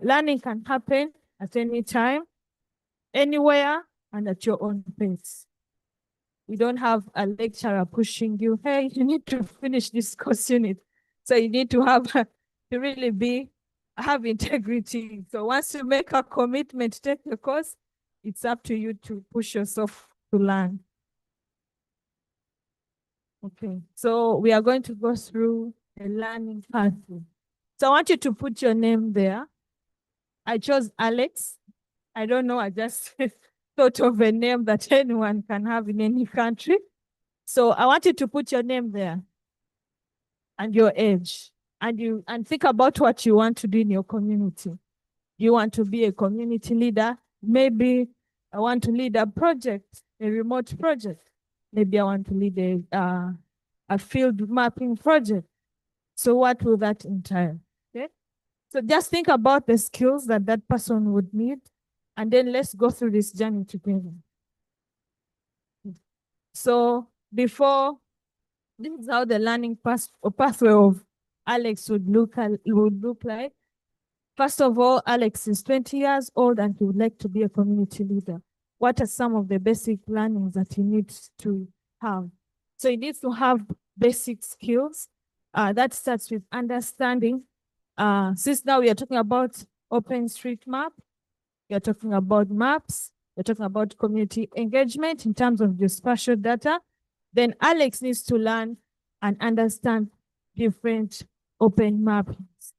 Learning can happen at any time, anywhere, and at your own pace. You don't have a lecturer pushing you, hey, you need to finish this course unit. So you need to have to really have integrity. So once you make a commitment to take the course, it's up to you to push yourself to learn. Okay, so we are going to go through a learning pathway. So I want you to put your name there. I chose Alex. I don't know, I just thought of a name that anyone can have in any country. So I want you to put your name there and your age, and think about what you want to do in your community. You want to be a community leader? Maybe I want to lead a project, a remote project. Maybe I want to lead a field mapping project. So what will that entail? Okay. So just think about the skills that that person would need, and then let's go through this journey together. So before, this is how the learning pathway of Alex would look like. First of all, Alex is 20 years old and he would like to be a community leader. What are some of the basic learnings that he needs to have? So he needs to have basic skills. That starts with understanding. Since now we are talking about OpenStreetMap, we are talking about maps, we're talking about community engagement in terms of geospatial data. Then Alex needs to learn and understand different open mappings.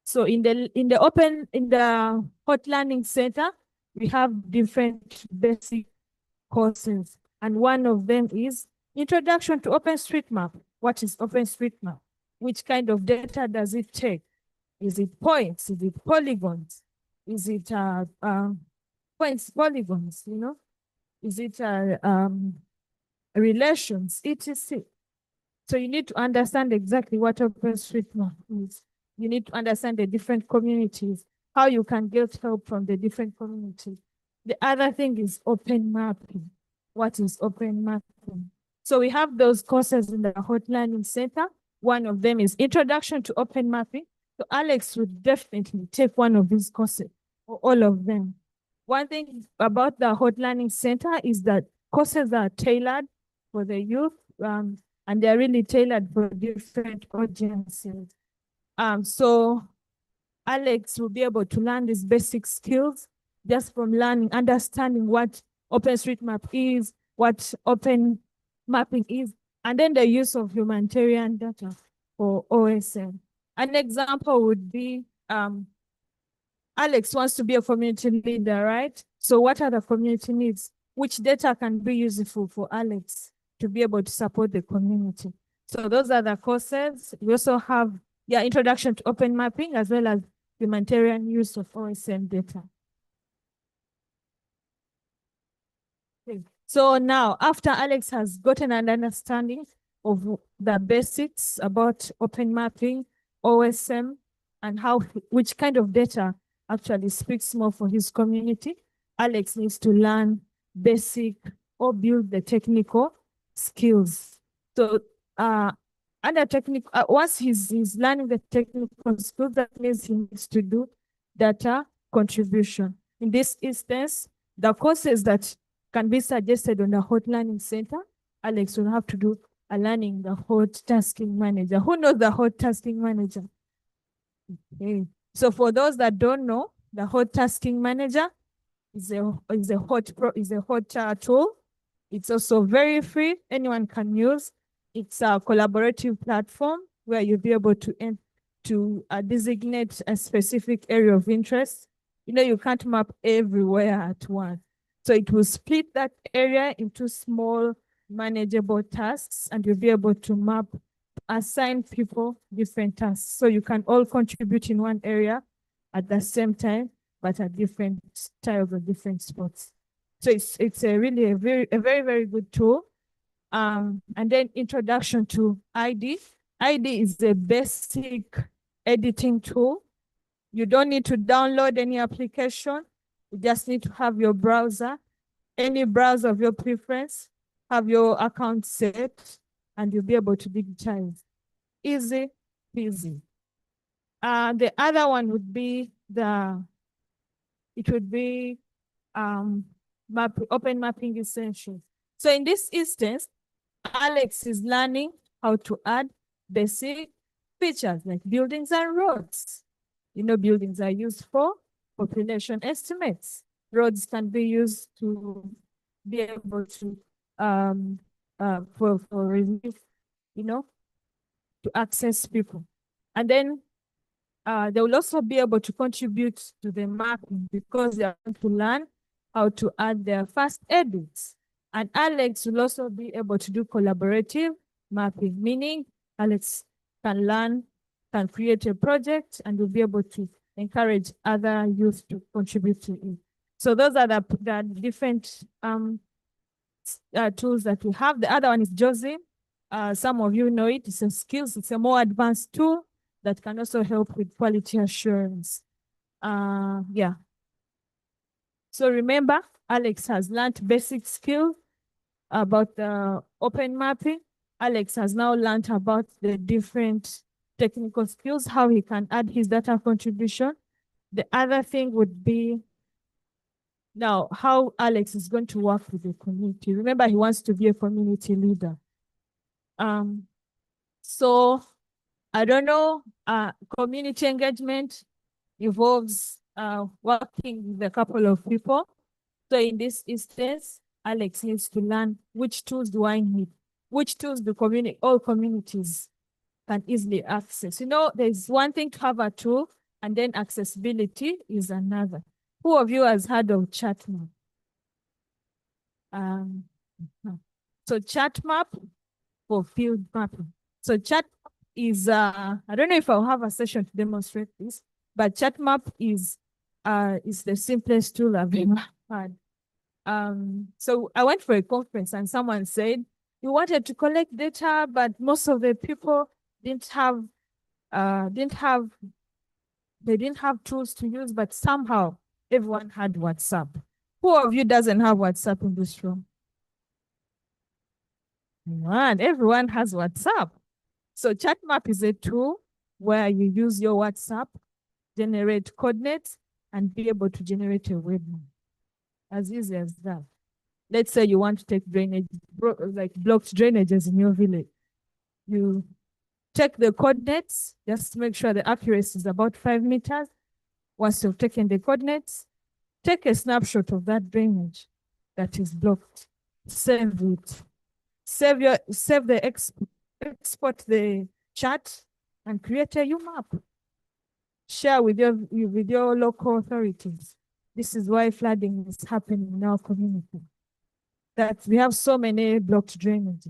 So in the Hot Learning Center, we have different basic courses. And one of them is Introduction to OpenStreetMap. What is OpenStreetMap? Which kind of data does it take? Is it points? Is it polygons? Is it points, polygons, you know? Is it relations, etc.? So you need to understand exactly what OpenStreetMap is. You need to understand the different communities, how you can get help from the different communities. The other thing is open mapping. What is open mapping? So we have those courses in the Hot Learning Center. One of them is Introduction to Open Mapping. So Alex would definitely take one of these courses, or all of them. One thing about the Hot Learning Center is that courses are tailored for the youth, and they're really tailored for different audiences. So Alex will be able to learn these basic skills just from understanding what OpenStreetMap is, what open mapping is, and then the use of humanitarian data for OSM. An example would be Alex wants to be a community leader, right? So what are the community needs? Which data can be useful for Alex to be able to support the community? So those are the courses. We also have Introduction to Open Mapping, as well as humanitarian use of OSM data. Okay. So now, after Alex has gotten an understanding of the basics about open mapping, OSM, and which kind of data actually speaks more for his community, Alex needs to learn basic or build the technical skills. So once he's learning the technical skills, that means he needs to do data contribution. In this instance, the courses that can be suggested on the Hot Learning Center, Alex will have to do a learning the Hot Tasking Manager. Who knows the Hot Tasking Manager? Okay. So for those that don't know, the Hot Tasking Manager is a hot tool. It's also very free. Anyone can use. It's a collaborative platform where you'll be able to designate a specific area of interest. You know, you can't map everywhere at once. So it will split that area into small, manageable tasks, and you'll be able to assign people different tasks. So you can all contribute in one area at the same time, but at different styles or different spots. So it's a very, very good tool. And then Introduction to ID. ID is a basic editing tool. You don't need to download any application. You just need to have your browser, any browser of your preference, have your account set, and you'll be able to digitize. Easy peasy. The other one would be it would be open mapping essentials. So in this instance, Alex is learning how to add basic features like buildings and roads. You know, buildings are used for population estimates. Roads can be used to be able to for relief, you know, to access people. And then they will also be able to contribute to the mapping because they are going to learn how to add their first edits. And Alex will also be able to do collaborative mapping, meaning Alex can create a project and will be able to encourage other youth to contribute to it. So those are the different tools that we have. The other one is JOSIM. Some of you know it. It's a skills. It's a more advanced tool that can also help with quality assurance. Yeah. So remember, Alex has learned basic skills about the open mapping. Alex has now learned about the different technical skills, how he can add his data contribution. The other thing would be now how Alex is going to work with the community. Remember, he wants to be a community leader. So I don't know, community engagement involves working with a couple of people. So in this instance, Alex needs to learn which tools do I need, which tools do all communities can easily access. You know, there's one thing to have a tool, and then accessibility is another. Who of you has heard of ChatMap? So ChatMap for field mapping. So ChatMap is, I don't know if I'll have a session to demonstrate this, but ChatMap is the simplest tool I've ever had. So I went for a conference and someone said, we wanted to collect data, but most of the people didn't have tools to use, but somehow everyone had WhatsApp. Who of you doesn't have WhatsApp in this room? Everyone has WhatsApp. So ChatMap is a tool where you use your WhatsApp, generate coordinates, and be able to generate a web map. As easy as that. Let's say you want to take drainage, like blocked drainages in your village. You check the coordinates, just make sure the accuracy is about 5 meters. Once you've taken the coordinates, take a snapshot of that drainage that is blocked. Save it. Export the chart and create a UMAP. Share with your local authorities. This is why flooding is happening in our community. That we have so many blocked drainage,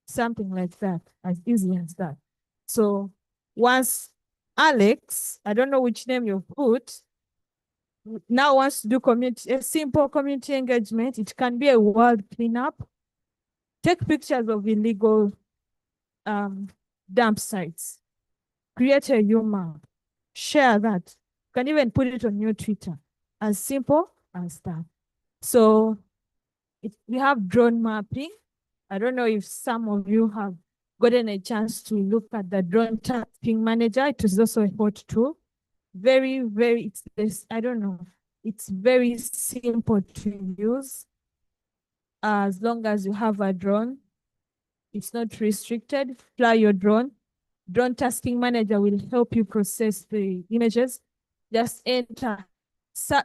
something like that, as easy as that. So once Alex, I don't know which name you put, now wants to do a simple community engagement. It can be a world cleanup. Take pictures of illegal dump sites. Create a UMAP. Share that. You can even put it on your Twitter. As simple as that. So we have drone mapping. I don't know if some of you have gotten a chance to look at the drone tasking manager. It is also a hot tool. Very, very, I don't know. It's very simple to use. As long as you have a drone, it's not restricted. Fly your drone. Drone tasking manager will help you process the images. Just enter.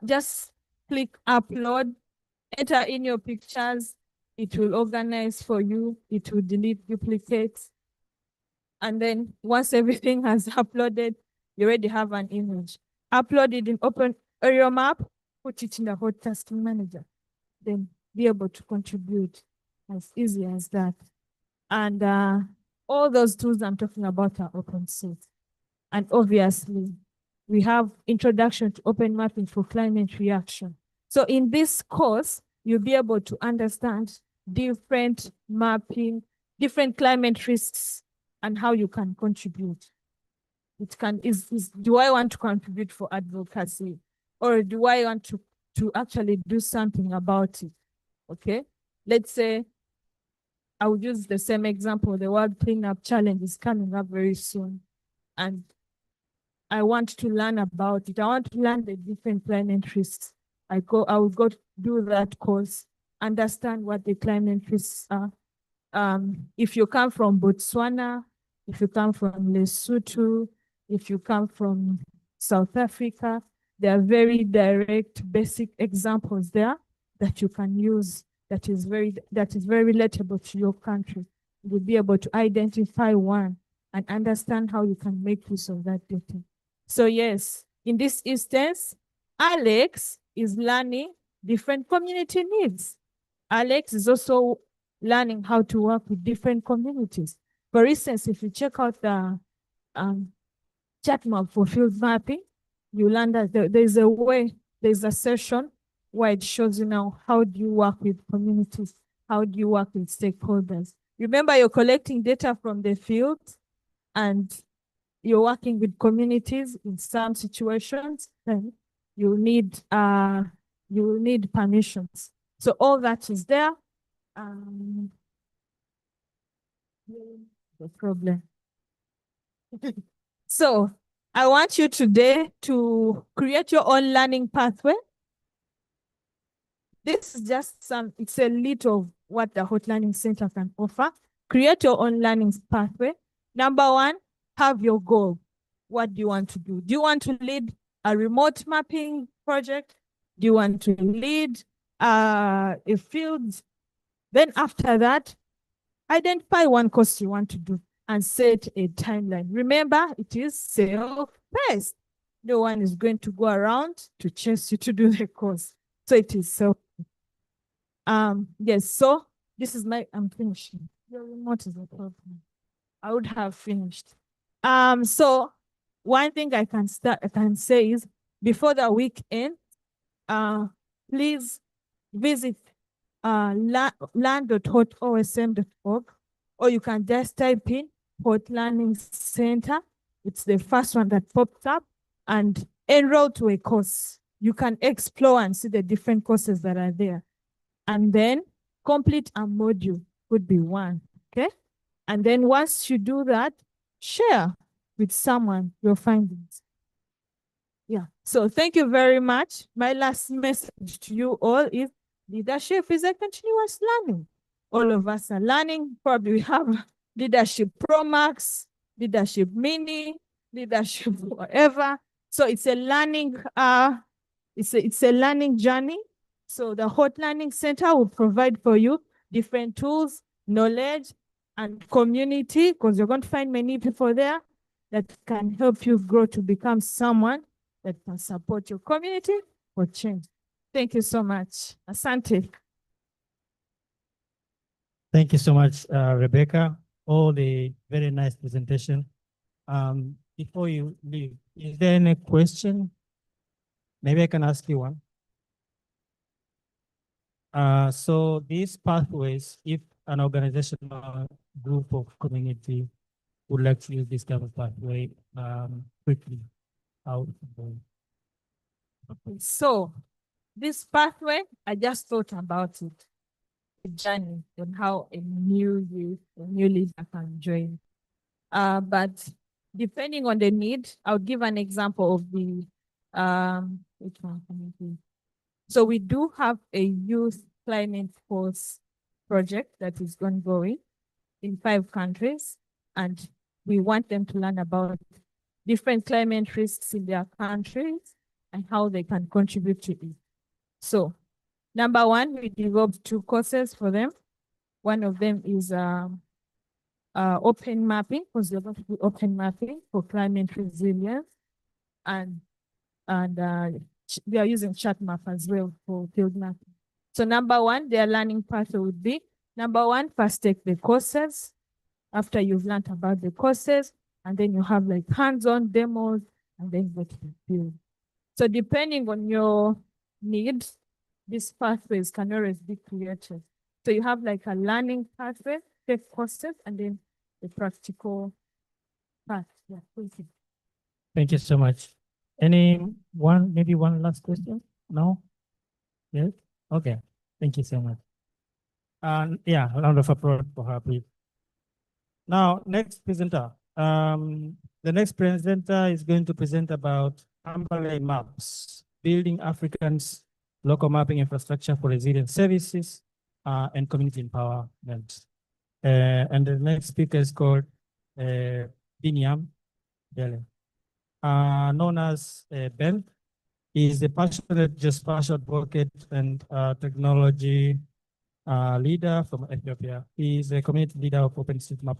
Just click upload. Enter in your pictures. It will organize for you. It will delete duplicates. And then once everything has uploaded, you already have an image. Upload it in Open Area Map, put it in the hot tasking manager. Then be able to contribute as easy as that. And all those tools I'm talking about are open source. And obviously, we have introduction to open mapping for climate reaction. So in this course, you'll be able to understand different mapping, different climate risks, and how you can contribute. It can do I want to contribute for advocacy, or do I want to actually do something about it? Okay, let's say I would use the same example. The World Cleanup Challenge is coming up very soon, and I want to learn about it. I want to learn the different climate risks. I will go do that course, understand what the climate risks are. If you come from Botswana, if you come from Lesotho, if you come from South Africa, there are very direct, basic examples there that you can use that is very relatable to your country. You'll be able to identify one and understand how you can make use of that data. So yes, in this instance, Alex is learning different community needs. Alex is also learning how to work with different communities. For instance, if you check out the chat map for field mapping, you learn that there's a session where it shows you now how do you work with communities, how do you work with stakeholders. Remember, you're collecting data from the field and you're working with communities in some situations, then you need permissions. So all that is there. The problem. So I want you today to create your own learning pathway. This is just it's a little of what the Hot Learning Center can offer. Create your own learning pathway. Number one, have your goal. What do you want to do? Do you want to lead a remote mapping project? Do you want to lead a field? Then after that, identify one course you want to do and set a timeline. Remember, it is self-paced. No one is going to go around to chase you to do the course. So it is self. Yes, so this is I'm finishing. Your remote is a problem. I would have finished. So one thing I can say is before the weekend, please visit learn.hotosm.org, or you can just type in Hot Learning Center. It's the first one that pops up, and enroll to a course. You can explore and see the different courses that are there. And then complete a module would be one, okay? And then once you do that, share with someone your findings. Yeah, so thank you very much. My last message to you all is leadership is a continuous learning. All of us are learning. Probably we have Leadership Pro Max, Leadership Mini, Leadership whatever. So it's a learning, it's a learning journey. So the Hot Learning Center will provide for you different tools, knowledge, and community, because you're going to find many people there that can help you grow to become someone that can support your community for change. Thank you so much. Asante. Thank you so much, Rebecca. All the very nice presentation. Before you leave, is there any question? Maybe I can ask you one. So these pathways, if an organizational group of community would like to use this type of pathway quickly, how? Okay, so this pathway, I just thought about it. A journey on how a new leader can join. But depending on the need, I'll give an example of the which one can I do? So we do have a youth climate course project that is ongoing in 5 countries, and we want them to learn about different climate risks in their countries and how they can contribute to it. So number one, we developed 2 courses for them. One of them is open mapping, because they're going to do open mapping for climate resilience, and they are using chat map as well for field mapping. So number one, their learning pathway would be, number one, first take the courses. After you've learned about the courses, and then you have like hands-on demos, and then go to the field. So depending on your needs, these pathways can always be created. So you have like a learning pathway, take courses, and then the practical path. Yeah, thank you. Thank you so much. Maybe one last question? No? Yes? Okay. Thank you so much. Yeah, a round of applause for her, please. Now, next presenter. The next presenter is going to present about Amberley Maps, building Africans' local mapping infrastructure for resilient services and community empowerment. And the next speaker is called Binyam Dele, known as Ben. He is a passionate geospatial advocate and technology leader from Ethiopia. He is a community leader of OpenStreetMap